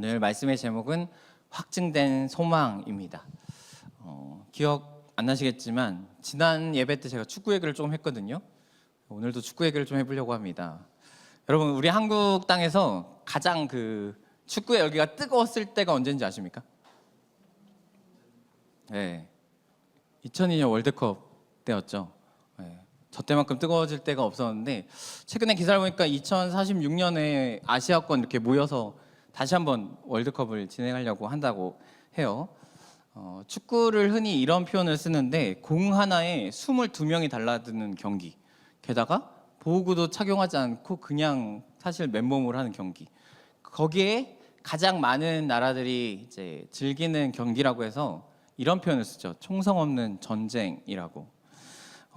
오늘 말씀의 제목은 확증된 소망입니다. 기억 안 나시겠지만 지난 예배 때 제가 축구 얘기를 좀 했거든요. 오늘도 축구 얘기를 좀 해보려고 합니다. 여러분, 우리 한국 땅에서 가장 축구의 열기가 뜨거웠을 때가 언제인지 아십니까? 네, 2002년 월드컵 때였죠. 네, 저 때만큼 뜨거워질 때가 없었는데 최근에 기사를 보니까 2046년에 아시아권 이렇게 모여서 다시 한번 월드컵을 진행하려고 한다고 해요. 축구를 흔히 이런 표현을 쓰는데 공 하나에 22명이 달라드는 경기, 게다가 보호구도 착용하지 않고 그냥 사실 맨몸으로 하는 경기, 거기에 가장 많은 나라들이 이제 즐기는 경기라고 해서 이런 표현을 쓰죠. 총성 없는 전쟁이라고.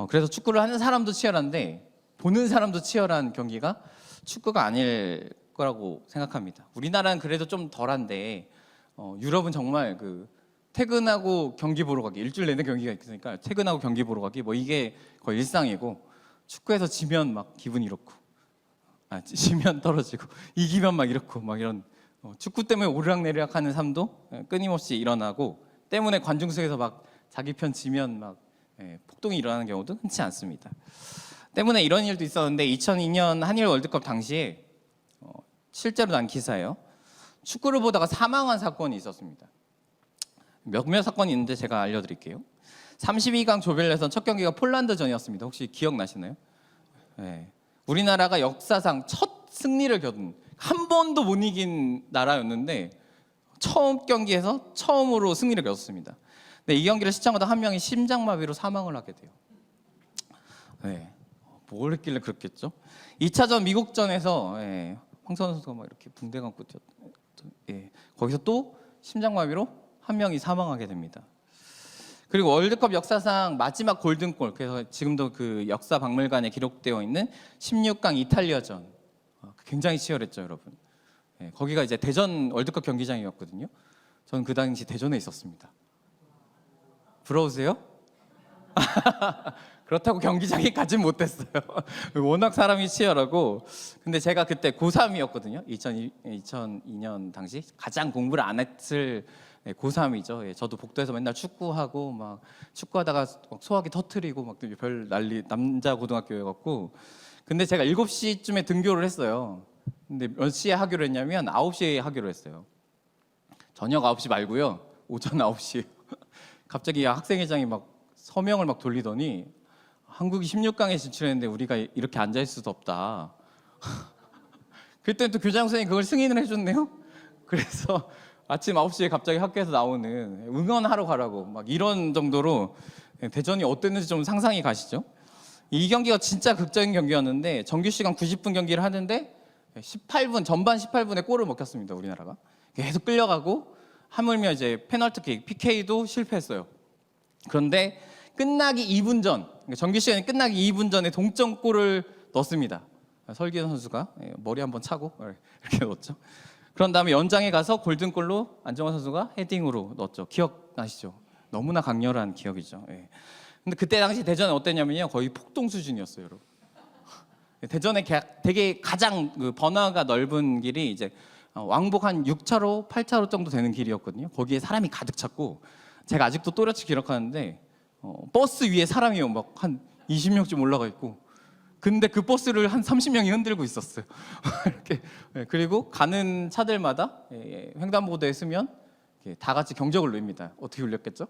그래서 축구를 하는 사람도 치열한데 보는 사람도 치열한 경기가 축구가 아닐 거라고 생각합니다. 우리나라는 그래도 좀 덜한데 유럽은 정말 퇴근하고 경기 보러 가기, 일주일 내내 경기가 있으니까 퇴근하고 경기 보러 가기 이게 거의 일상이고, 축구에서 지면 막 기분이 이렇고, 지면 떨어지고, 이기면 막 이렇고, 막 이런 축구 때문에 오르락내리락하는 삶도 끊임없이 일어나고, 때문에 관중석에서 막 자기 편 지면 막 폭동이 일어나는 경우도 흔치 않습니다. 때문에 이런 일도 있었는데 2002년 한일 월드컵 당시에 실제로 난 기사예요. 축구를 보다가 사망한 사건이 있었습니다. 몇몇 사건이 있는데 제가 알려드릴게요. 32강 조별 예선 첫 경기가 폴란드전이었습니다. 혹시 기억나시나요? 네. 우리나라가 역사상 첫 승리를 거둔, 한 번도 못 이긴 나라였는데 처음 경기에서 처음으로 승리를 거뒀습니다. 네, 이 경기를 시청하다 한 명이 심장마비로 사망을 하게 돼요. 네, 뭘 했길래 그렇겠죠? 2차전 미국전에서 황선우 선수가 막 이렇게 붕대 감고 뛰었던, 거기서 또 심장마비로 한 명이 사망하게 됩니다. 그리고 월드컵 역사상 마지막 골든골, 그래서 지금도 그 역사 박물관에 기록되어 있는 16강 이탈리아전, 굉장히 치열했죠, 여러분. 거기가 이제 대전 월드컵 경기장이었거든요. 저는 그 당시 대전에 있었습니다. 부러우세요? 그렇다고 경기장에 가진 못했어요. 워낙 사람이 치열하고. 근데 제가 그때 고3이었거든요. 2002년 당시 가장 공부를 안 했을 고3이죠. 저도 복도에서 맨날 축구하고 막 축구하다가 소화기 터트리고 막 별 난리, 남자 고등학교여갖고. 근데 제가 7시쯤에 등교를 했어요. 근데 몇 시에 하기로 했냐면 9시에 하기로 했어요. 저녁 9시 말고요, 오전 9시. 갑자기 학생회장이 막 서명을 막 돌리더니 한국이 16강에 진출했는데 우리가 이렇게 앉아 있을 수도 없다. 그때 또 교장 선생님이 그걸 승인을 해줬네요. 그래서 아침 9시에 갑자기 학교에서 나오는, 응원하러 가라고 막 이런 정도로 대전이 어땠는지 좀 상상이 가시죠? 이 경기가 진짜 극적인 경기였는데 정규 시간 90분 경기를 하는데 18분, 전반 18분에 골을 먹혔습니다. 우리나라가 계속 끌려가고, 하물며 이제 페널티킥 PK도 실패했어요. 그런데 끝나기 2분 전, 그러니까 정규 시간이 끝나기 2분 전에 동점골을 넣었습니다. 설기현 선수가 머리 한번 차고 이렇게 넣었죠. 그런 다음에 연장에 가서 골든골로 안정환 선수가 헤딩으로 넣었죠. 기억나시죠? 너무나 강렬한 기억이죠. 근데 그때 당시 대전은 어땠냐면요, 거의 폭동 수준이었어요, 여러분. 대전에 되게 가장 번화가 넓은 길이 이제 왕복 한 6차로, 8차로 정도 되는 길이었거든요. 거기에 사람이 가득 찼고, 제가 아직도 또렷이 기억하는데 버스 위에 사람이 막 한 20명쯤 올라가 있고, 근데 그 버스를 한 30명이 흔들고 있었어요. 이렇게. 그리고 가는 차들마다 횡단보도에 쓰면 다 같이 경적을 울립니다. 어떻게 울렸겠죠?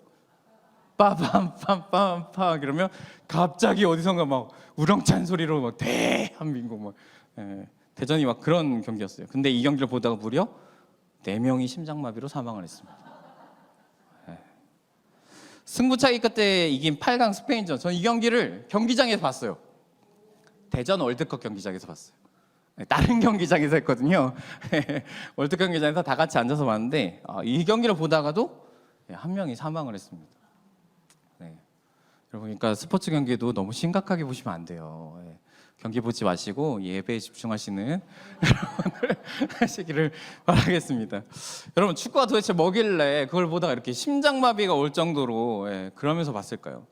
빠밤빰빰빰 그러면 갑자기 어디선가 막 우렁찬 소리로 막 대한민국 막 대전이 막 그런 경기였어요. 근데 이 경기를 보다가 무려 4명이 심장마비로 사망을 했습니다. 승부차기 끝에 이긴 8강 스페인전, 저는 이 경기를 경기장에서 봤어요. 대전 월드컵 경기장에서 봤어요. 다른 경기장에서 했거든요. 월드컵 경기장에서 다 같이 앉아서 봤는데 이 경기를 보다가도 한 명이 사망을 했습니다. 여러분, 그러니까 스포츠 경기도 너무 심각하게 보시면 안 돼요. 경기 보지 마시고 예배에 집중하시는 여러분들 하시기를 바라겠습니다. 여러분, 축구가 도대체 뭐길래 그걸 보다가 이렇게 심장마비가 올 정도로 그러면서 봤을까요?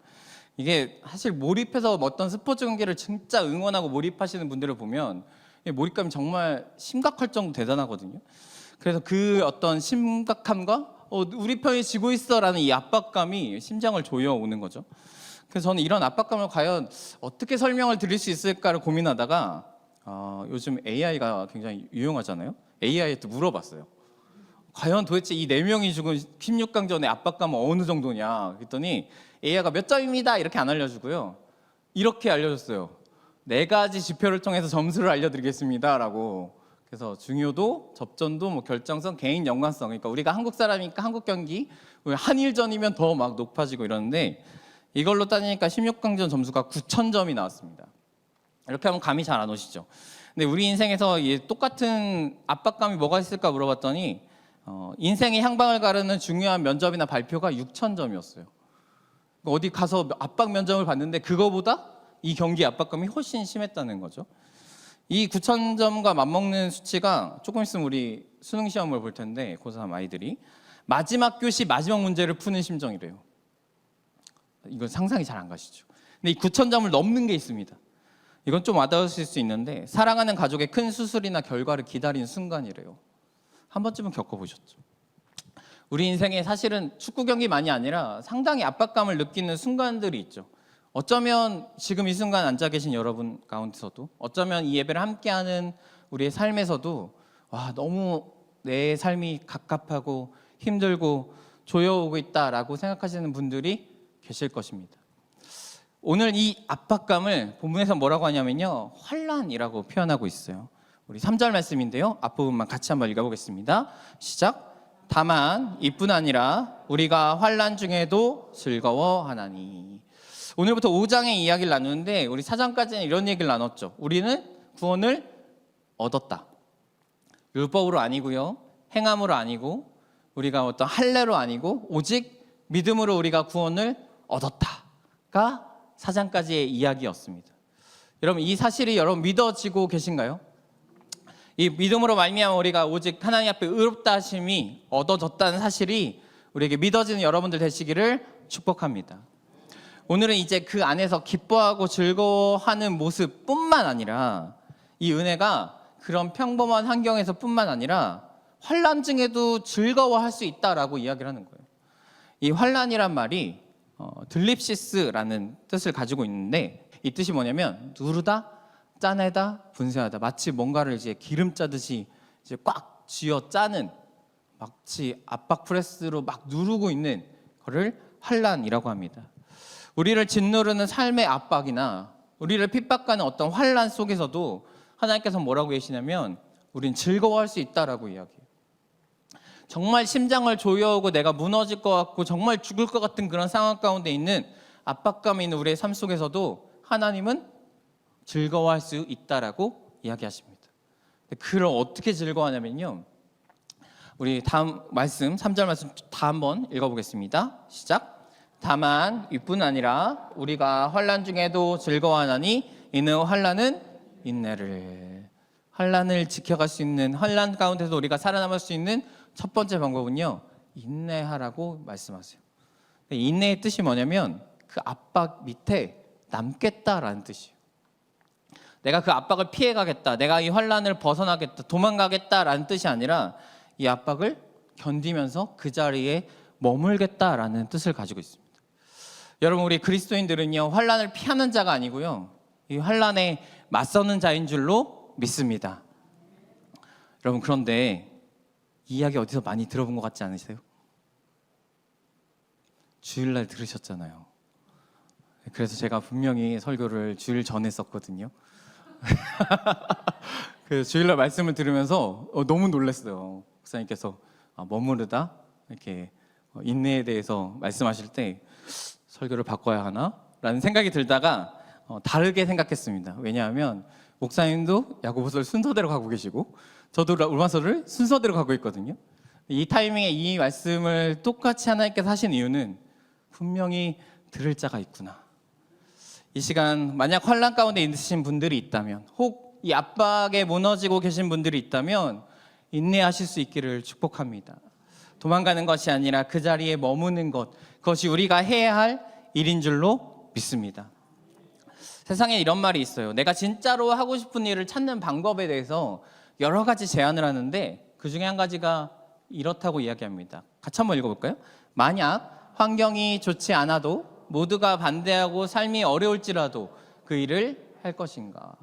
이게 사실 몰입해서 어떤 스포츠 경기를 진짜 응원하고 몰입하시는 분들을 보면 몰입감이 정말 심각할 정도 대단하거든요. 그래서 그 어떤 심각함과 우리 편이 지고 있어라는 이 압박감이 심장을 조여오는 거죠. 그래서 저는 이런 압박감을 과연 어떻게 설명을 드릴 수 있을까를 고민하다가 요즘 AI가 굉장히 유용하잖아요. AI한테 물어봤어요. 과연 도대체 이 4명이 죽은 16강전의 압박감은 어느 정도냐 그랬더니 AI가 몇 점입니다 이렇게 안 알려주고요. 이렇게 알려줬어요. 4가지 지표를 통해서 점수를 알려드리겠습니다 라고. 그래서 중요도, 접전도, 뭐 결정성, 개인 연관성. 그러니까 우리가 한국 사람이니까 한국 경기, 한일전이면 더 막 높아지고 이러는데 이걸로 따지니까 16강전 점수가 9,000점이 나왔습니다. 이렇게 하면 감이 잘 안 오시죠. 근데 우리 인생에서 똑같은 압박감이 뭐가 있을까 물어봤더니 인생의 향방을 가르는 중요한 면접이나 발표가 6,000점이었어요. 어디 가서 압박 면접을 봤는데 그거보다 이 경기 압박감이 훨씬 심했다는 거죠. 이 9,000점과 맞먹는 수치가 조금 있으면 우리 수능 시험을 볼 텐데 고3 아이들이 마지막 교시 마지막 문제를 푸는 심정이래요. 이건 상상이 잘 안 가시죠. 근데 이 9,000점을 넘는 게 있습니다. 이건 좀 와닿으실 수 있는데 사랑하는 가족의 큰 수술이나 결과를 기다리는 순간이래요. 한 번쯤은 겪어보셨죠? 우리 인생에 사실은 축구 경기만이 아니라 상당히 압박감을 느끼는 순간들이 있죠. 어쩌면 지금 이 순간 앉아 계신 여러분 가운데서도, 어쩌면 이 예배를 함께하는 우리의 삶에서도 와, 너무 내 삶이 갑갑하고 힘들고 조여오고 있다라고 생각하시는 분들이 계실 것입니다. 오늘 이 압박감을 본문에서 뭐라고 하냐면요, 환난이라고 표현하고 있어요. 우리 3절 말씀인데요, 앞부분만 같이 한번 읽어보겠습니다. 시작. 다만 이뿐 아니라 우리가 환난 중에도 즐거워하나니. 오늘부터 5장의 이야기를 나누는데 우리 4장까지는 이런 얘기를 나눴죠. 우리는 구원을 얻었다. 율법으로 아니고요, 행함으로 아니고, 우리가 어떤 할례로 아니고 오직 믿음으로 우리가 구원을 얻었다가 4장까지의 이야기였습니다. 여러분, 이 사실이 여러분 믿어지고 계신가요? 이 믿음으로 말미암아 우리가 오직 하나님 앞에 의롭다 하심이 얻어졌다는 사실이 우리에게 믿어지는 여러분들 되시기를 축복합니다. 오늘은 이제 그 안에서 기뻐하고 즐거워하는 모습뿐만 아니라 이 은혜가 그런 평범한 환경에서 뿐만 아니라 환난 중에도 즐거워할 수 있다라고 이야기를 하는 거예요. 이 환난이란 말이 들립시스라는 뜻을 가지고 있는데 이 뜻이 뭐냐면 누르다, 짜내다, 분쇄하다. 마치 뭔가를 이제 기름 짜듯이 이제 꽉 쥐어 짜는, 마치 압박 프레스로 막 누르고 있는 거를 환난이라고 합니다. 우리를 짓누르는 삶의 압박이나 우리를 핍박하는 어떤 환난 속에서도 하나님께서 뭐라고 계시냐면 우린 즐거워할 수 있다라고 이야기해요. 정말 심장을 조여오고 내가 무너질 것 같고 정말 죽을 것 같은 그런 상황 가운데 있는 압박감이 있는 우리의 삶 속에서도 하나님은 즐거워할 수 있다라고 이야기하십니다. 그걸 어떻게 즐거워하냐면요, 우리 다음 말씀 3절 말씀 다 한번 읽어보겠습니다. 시작. 다만 이뿐 아니라 우리가 환난 중에도 즐거워하나니 이는 환난은 인내를, 환난을 지켜갈 수 있는, 환난 가운데서 우리가 살아남을 수 있는 첫 번째 방법은요, 인내하라고 말씀하세요. 인내의 뜻이 뭐냐면 그 압박 밑에 남겠다라는 뜻이에요. 내가 그 압박을 피해가겠다, 내가 이 환난을 벗어나겠다, 도망가겠다라는 뜻이 아니라 이 압박을 견디면서 그 자리에 머물겠다라는 뜻을 가지고 있습니다. 여러분, 우리 그리스도인들은요, 환난을 피하는 자가 아니고요, 이 환난에 맞서는 자인 줄로 믿습니다. 여러분, 그런데 이 이야기 어디서 많이 들어본 것 같지 않으세요? 주일날 들으셨잖아요. 그래서 제가 분명히 설교를 주일 전에 썼거든요. 그래서 주일날 말씀을 들으면서 너무 놀랐어요. 목사님께서 머무르다 이렇게 인내에 대해서 말씀하실 때 설교를 바꿔야 하나? 라는 생각이 들다가 다르게 생각했습니다. 왜냐하면 목사님도 야고보서를 순서대로 가고 계시고 저도 로마서를 순서대로 가고 있거든요. 이 타이밍에 이 말씀을 똑같이 하나님께서 하신 이유는 분명히 들을 자가 있구나. 이 시간 만약 환난 가운데 있으신 분들이 있다면, 혹 이 압박에 무너지고 계신 분들이 있다면 인내하실 수 있기를 축복합니다. 도망가는 것이 아니라 그 자리에 머무는 것, 그것이 우리가 해야 할 일인 줄로 믿습니다. 세상에 이런 말이 있어요. 내가 진짜로 하고 싶은 일을 찾는 방법에 대해서 여러 가지 제안을 하는데 그 중에 한 가지가 이렇다고 이야기합니다. 같이 한번 읽어볼까요? 만약 환경이 좋지 않아도 모두가 반대하고 삶이 어려울지라도 그 일을 할 것인가.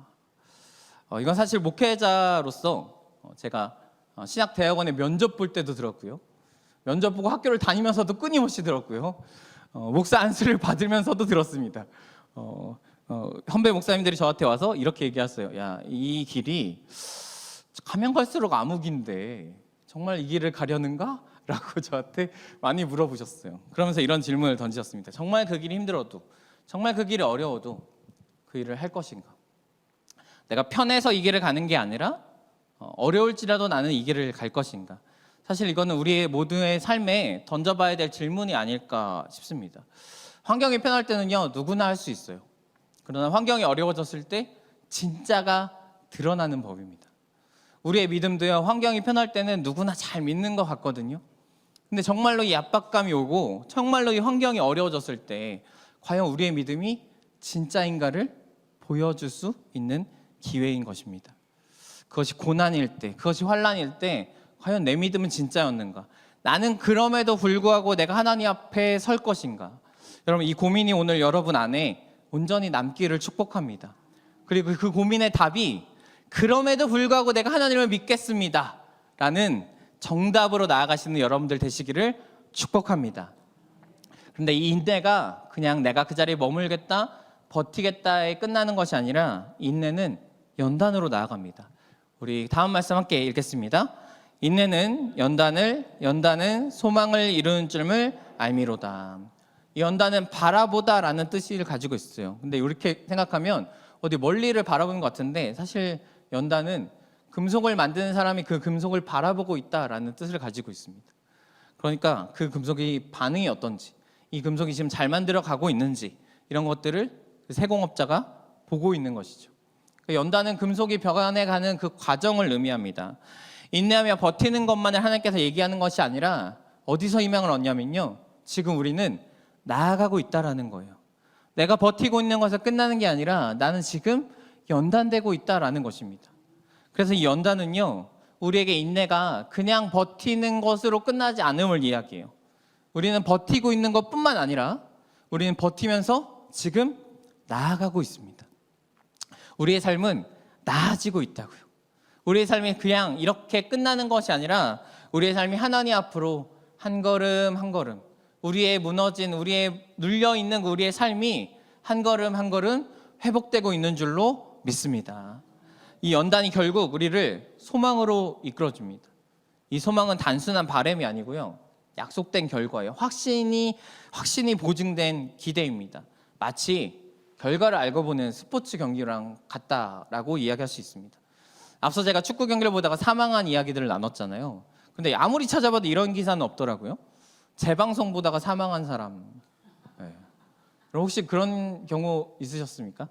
이건 사실 목회자로서 제가 신학대학원에 면접 볼 때도 들었고요. 면접 보고 학교를 다니면서도 끊임없이 들었고요. 목사 안수를 받으면서도 들었습니다. 현배 목사님들이 저한테 와서 이렇게 얘기했어요. 야, 이 길이 가면 갈수록 암흑인데 정말 이 길을 가려는가? 라고 저한테 많이 물어보셨어요. 그러면서 이런 질문을 던지셨습니다. 정말 그 길이 힘들어도, 정말 그 길이 어려워도 그 일을 할 것인가? 내가 편해서 이 길을 가는 게 아니라 어려울지라도 나는 이 길을 갈 것인가? 사실 이거는 우리의 모두의 삶에 던져봐야 될 질문이 아닐까 싶습니다. 환경이 편할 때는요, 누구나 할 수 있어요. 그러나 환경이 어려워졌을 때 진짜가 드러나는 법입니다. 우리의 믿음도요, 환경이 편할 때는 누구나 잘 믿는 것 같거든요. 근데 정말로 이 압박감이 오고 정말로 이 환경이 어려워졌을 때 과연 우리의 믿음이 진짜인가를 보여줄 수 있는 기회인 것입니다. 그것이 고난일 때, 그것이 환난일 때 과연 내 믿음은 진짜였는가? 나는 그럼에도 불구하고 내가 하나님 앞에 설 것인가? 여러분, 이 고민이 오늘 여러분 안에 온전히 남기를 축복합니다. 그리고 그 고민의 답이 그럼에도 불구하고 내가 하나님을 믿겠습니다 라는 정답으로 나아가시는 여러분들 되시기를 축복합니다. 그런데 이 인내가 그냥 내가 그 자리에 머물겠다, 버티겠다에 끝나는 것이 아니라 인내는 연단으로 나아갑니다. 우리 다음 말씀 함께 읽겠습니다. 인내는 연단은 소망을 이루는 줄을 알미로다. 이 연단은 바라보다라는 뜻을 가지고 있어요. 근데 이렇게 생각하면 어디 멀리를 바라보는 것 같은데 사실 연단은 금속을 만드는 사람이 그 금속을 바라보고 있다라는 뜻을 가지고 있습니다. 그러니까 그 금속이 반응이 어떤지, 이 금속이 지금 잘 만들어 가고 있는지 이런 것들을 그 세공업자가 보고 있는 것이죠. 연단은 금속이 벽안에 가는 그 과정을 의미합니다. 인내하며 버티는 것만을 하나님께서 얘기하는 것이 아니라 어디서 희망을 얻냐면요, 지금 우리는 나아가고 있다라는 거예요. 내가 버티고 있는 것에서 끝나는 게 아니라 나는 지금 연단되고 있다라는 것입니다. 그래서 이 연단은요, 우리에게 인내가 그냥 버티는 것으로 끝나지 않음을 이야기해요. 우리는 버티고 있는 것뿐만 아니라 우리는 버티면서 지금 나아가고 있습니다. 우리의 삶은 나아지고 있다고요. 우리의 삶이 그냥 이렇게 끝나는 것이 아니라 우리의 삶이 하나님 앞으로 한 걸음 한 걸음, 우리의 무너진, 우리의 눌려있는 우리의 삶이 한 걸음 한 걸음 회복되고 있는 줄로 믿습니다. 이 연단이 결국 우리를 소망으로 이끌어줍니다. 이 소망은 단순한 바람이 아니고요, 약속된 결과예요. 확신이 보증된 기대입니다. 마치 결과를 알고 보는 스포츠 경기랑 같다라고 이야기할 수 있습니다. 앞서 제가 축구 경기를 보다가 사망한 이야기들을 나눴잖아요. 근데 아무리 찾아봐도 이런 기사는 없더라고요. 재방송 보다가 사망한 사람. 네. 혹시 그런 경우 있으셨습니까?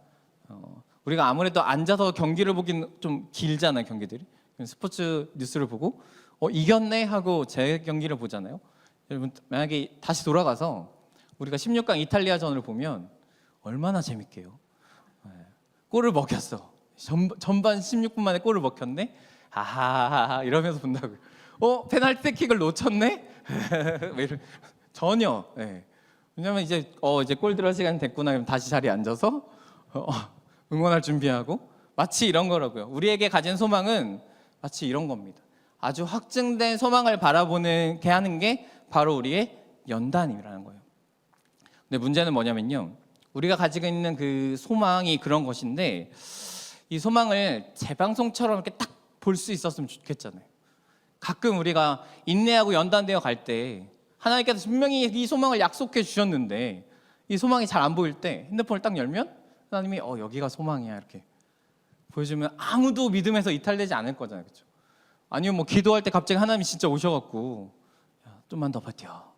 우리가 아무래도 앉아서 경기를 보긴 좀 길잖아요, 경기들이. 스포츠 뉴스를 보고 이겼네 하고 제 경기를 보잖아요. 여러분, 만약에 다시 돌아가서 우리가 16강 이탈리아전을 보면 얼마나 재밌게요. 네. 골을 먹였어. 전반 16분 만에 골을 먹혔네. 하하하 이러면서 본다고요. 페널티킥을 놓쳤네. 전혀. 네. 왜냐면 이제 골 들어갈 시간 됐구나. 그럼 다시 자리에 앉아서 응원할 준비하고, 마치 이런 거라고요. 우리에게 가진 소망은 마치 이런 겁니다. 아주 확증된 소망을 바라보게 하는 게 바로 우리의 연단이라는 거예요. 근데 문제는 뭐냐면요, 우리가 가지고 있는 그 소망이 그런 것인데 이 소망을 재방송처럼 이렇게 딱 볼 수 있었으면 좋겠잖아요. 가끔 우리가 인내하고 연단되어 갈 때 하나님께서 분명히 이 소망을 약속해 주셨는데 이 소망이 잘 안 보일 때 핸드폰을 딱 열면 하나님이 여기가 소망이야 이렇게 보여주면 아무도 믿음에서 이탈되지 않을 거잖아요, 그렇죠? 아니면 뭐 기도할 때 갑자기 하나님이 진짜 오셔갖고 야, 좀만 더 버텨,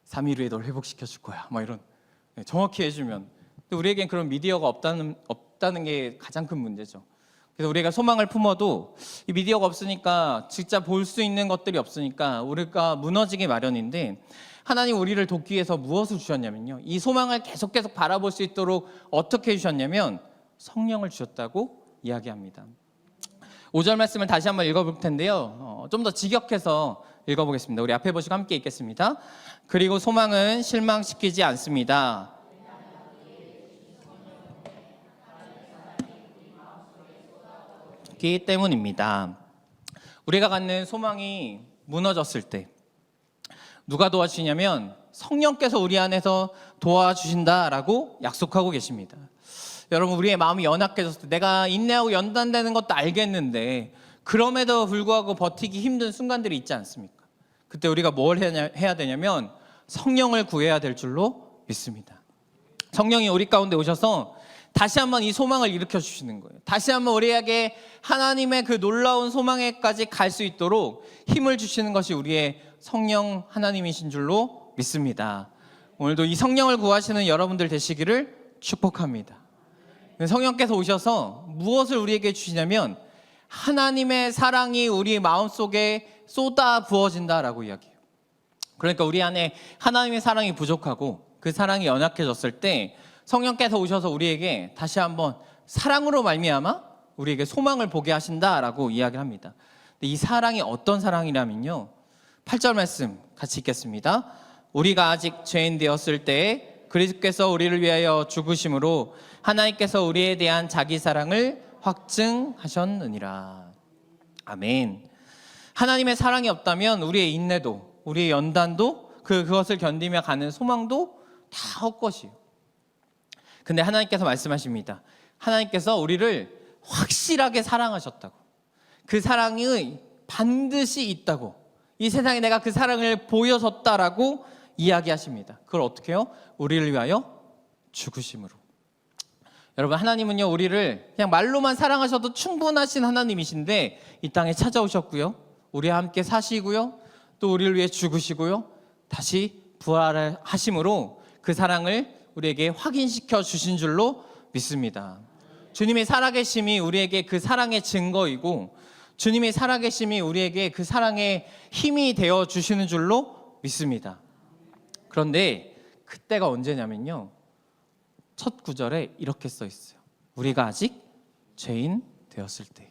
3일 후에 널 회복시켜 줄 거야, 막 이런 정확히 해주면. 근데 우리에겐 그런 미디어가 없다는 게 가장 큰 문제죠. 그래서 우리가 소망을 품어도 이 미디어가 없으니까 진짜 볼 수 있는 것들이 없으니까 우리가 무너지기 마련인데, 하나님 우리를 돕기 위해서 무엇을 주셨냐면요, 이 소망을 계속 바라볼 수 있도록 어떻게 해주셨냐면 성령을 주셨다고 이야기합니다. 5절 말씀을 다시 한번 읽어볼 텐데요. 좀 더 직역해서 읽어보겠습니다. 우리 앞에 보시고 함께 읽겠습니다. 그리고 소망은 실망시키지 않습니다. 기 때문입니다. 우리가 갖는 소망이 무너졌을 때 누가 도와주시냐면 성령께서 우리 안에서 도와주신다라고 약속하고 계십니다. 여러분, 우리의 마음이 연약해졌을 때 내가 인내하고 연단되는 것도 알겠는데 그럼에도 불구하고 버티기 힘든 순간들이 있지 않습니까? 그때 우리가 뭘 해야 되냐면 성령을 구해야 될 줄로 믿습니다. 성령이 우리 가운데 오셔서 다시 한번 이 소망을 일으켜 주시는 거예요. 다시 한번 우리에게 하나님의 그 놀라운 소망에까지 갈 수 있도록 힘을 주시는 것이 우리의 성령 하나님이신 줄로 믿습니다. 오늘도 이 성령을 구하시는 여러분들 되시기를 축복합니다. 성령께서 오셔서 무엇을 우리에게 주시냐면 하나님의 사랑이 우리 마음속에 쏟아 부어진다라고 이야기해요. 그러니까 우리 안에 하나님의 사랑이 부족하고 그 사랑이 연약해졌을 때 성령께서 오셔서 우리에게 다시 한번 사랑으로 말미암아 우리에게 소망을 보게 하신다라고 이야기를 합니다. 근데 이 사랑이 어떤 사랑이냐면요, 8절 말씀 같이 읽겠습니다. 우리가 아직 죄인 되었을 때에 그리스도께서 우리를 위하여 죽으심으로 하나님께서 우리에 대한 자기 사랑을 확증하셨느니라. 아멘. 하나님의 사랑이 없다면 우리의 인내도, 우리의 연단도, 그것을 견디며 가는 소망도 다 헛것이에요. 근데 하나님께서 말씀하십니다. 하나님께서 우리를 확실하게 사랑하셨다고, 그 사랑이 반드시 있다고, 이 세상에 내가 그 사랑을 보여줬다라고 이야기하십니다. 그걸 어떻게 해요? 우리를 위하여 죽으심으로. 여러분, 하나님은요, 우리를 그냥 말로만 사랑하셔도 충분하신 하나님이신데 이 땅에 찾아오셨고요, 우리와 함께 사시고요, 또 우리를 위해 죽으시고요, 다시 부활하심으로 그 사랑을 우리에게 확인시켜 주신 줄로 믿습니다. 주님의 살아계심이 우리에게 그 사랑의 증거이고 주님의 살아계심이 우리에게 그 사랑의 힘이 되어 주시는 줄로 믿습니다. 그런데 그때가 언제냐면요, 첫 구절에 이렇게 써 있어요. 우리가 아직 죄인 되었을 때.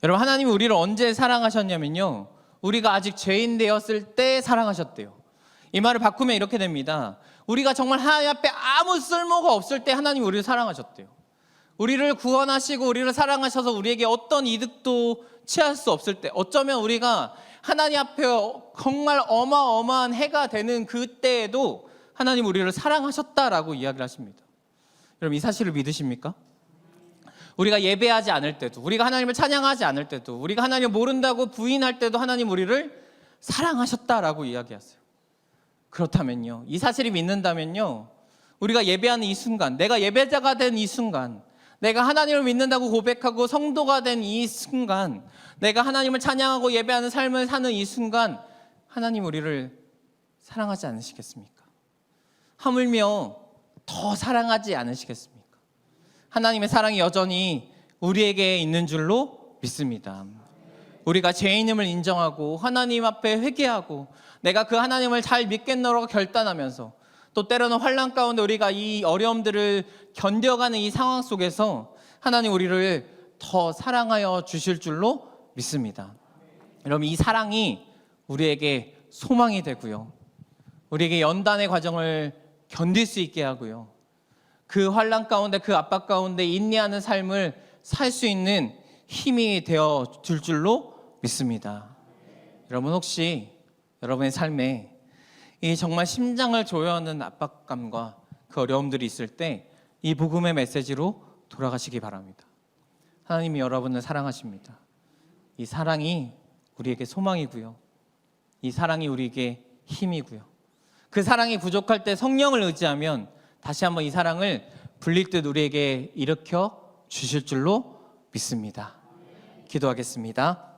여러분, 하나님이 우리를 언제 사랑하셨냐면요, 우리가 아직 죄인 되었을 때 사랑하셨대요. 이 말을 바꾸면 이렇게 됩니다. 우리가 정말 하나님 앞에 아무 쓸모가 없을 때 하나님이 우리를 사랑하셨대요. 우리를 구원하시고 우리를 사랑하셔서 우리에게 어떤 이득도 취할 수 없을 때, 어쩌면 우리가 하나님 앞에 정말 어마어마한 해가 되는 그때에도 하나님 우리를 사랑하셨다라고 이야기를 하십니다. 여러분, 이 사실을 믿으십니까? 우리가 예배하지 않을 때도, 우리가 하나님을 찬양하지 않을 때도, 우리가 하나님을 모른다고 부인할 때도 하나님 우리를 사랑하셨다라고 이야기하세요. 그렇다면요, 이 사실이 믿는다면요, 우리가 예배하는 이 순간, 내가 예배자가 된 이 순간, 내가 하나님을 믿는다고 고백하고 성도가 된 이 순간, 내가 하나님을 찬양하고 예배하는 삶을 사는 이 순간, 하나님 우리를 사랑하지 않으시겠습니까? 하물며 더 사랑하지 않으시겠습니까? 하나님의 사랑이 여전히 우리에게 있는 줄로 믿습니다. 우리가 죄인임을 인정하고 하나님 앞에 회개하고 내가 그 하나님을 잘 믿겠노라고 결단하면서, 또 때로는 환난 가운데 우리가 이 어려움들을 견뎌가는 이 상황 속에서 하나님 우리를 더 사랑하여 주실 줄로 믿습니다. 여러분, 이 사랑이 우리에게 소망이 되고요, 우리에게 연단의 과정을 견딜 수 있게 하고요, 그 환난 가운데, 그 압박 가운데 인내하는 삶을 살 수 있는 힘이 되어 줄 줄로 믿습니다. 여러분, 혹시 여러분의 삶에 이 정말 심장을 조여하는 압박감과 그 어려움들이 있을 때 이 복음의 메시지로 돌아가시기 바랍니다. 하나님이 여러분을 사랑하십니다. 이 사랑이 우리에게 소망이고요, 이 사랑이 우리에게 힘이고요, 그 사랑이 부족할 때 성령을 의지하면 다시 한번 이 사랑을 불릴 듯 우리에게 일으켜 주실 줄로 믿습니다. 기도하겠습니다.